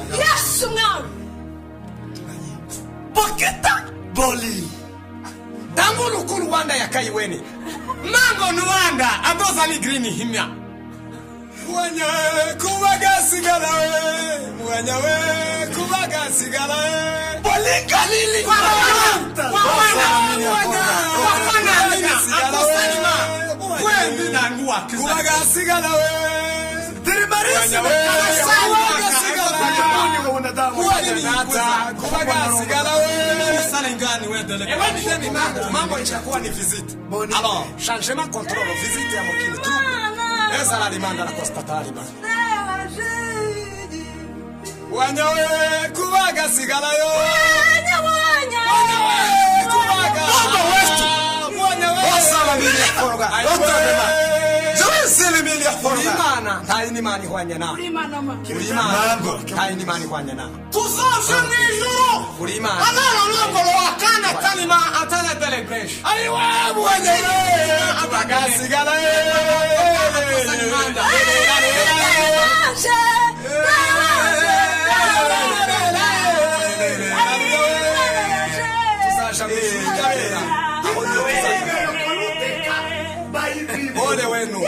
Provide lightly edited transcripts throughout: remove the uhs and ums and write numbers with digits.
Yes, now. Bokita boli Dambu lukuru wanda ya kaiweni Mango nuwanda Adoza ni grini himya Mwenyewe kuwaga sigara Mwenyewe kuwaga sigara Bolika lili Kwendi na nguwa kuwaga sigara Dirimarisi kuwaga sigara kuwaga sigara Salengani wedele mambo itakuwa ni visite. Alors, changement contrôle visite ya mokini tu. Eza la demanda la constatari ba. Wanyawe kuwaga sigara yo. Wanyawe kuwaga. Wanyawe. Osala mili foroga. Zile mili foroga. Imana, taini mani wanyana. Imana ma. Imana, taini mani wanyana. Tuzosha nijoro. Imana. Analo longo wakana kalima atana telegrash. Aiwa mwenyewe kuwaga sigara yo. Ole wenu.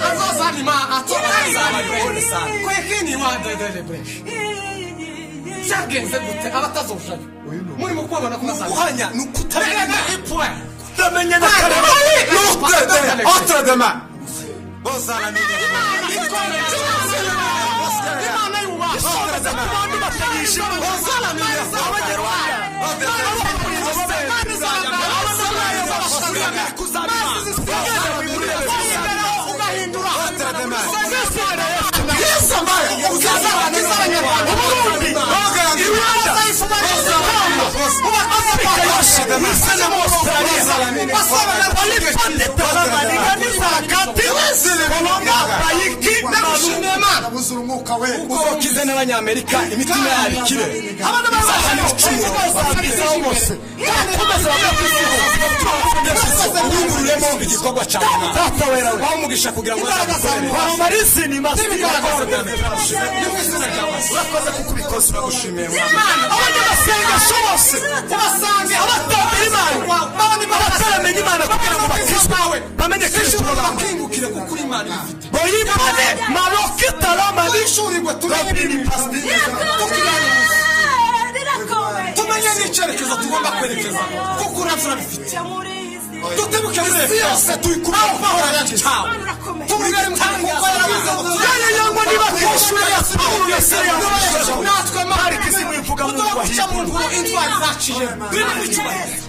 Azosa ni ma atoka sana. Kwa kini wanda dele bresh. Chagenze gute abatazosha. Muri mukubona kuna sana. Kuhanya nukutamenya na ipwa. Kutamenya na kare. Nukute. Otra dema. Bosala ni. Imana yuwa. Bosala ni. Uzokize n'abanyamerika imitima yabikire abana bazana bose ururemo igikorwa cyawe tatawera bamugisha kugira ngo bamarisi ni masibi urakoze kukubikosa uragushimiye abandi basenga bose basange abatabira imana bandi bataramenye imana kugira ngo bakizwe bamenye Kristo bakingukire kukuri imana ifite boyibane marokita lama nishurirwe turabiri pasti tumenye n'icyerekezo tugomba kwerekeza kuko uravura bifite tutebuke muri yose tuyikubaho bahora yacawe tubigare mutanga kuko yarabize yango niba kwishura yasubira yasera natwe mari kizimu ivuga mu rwa intwari zaciye biri mu cyubahiro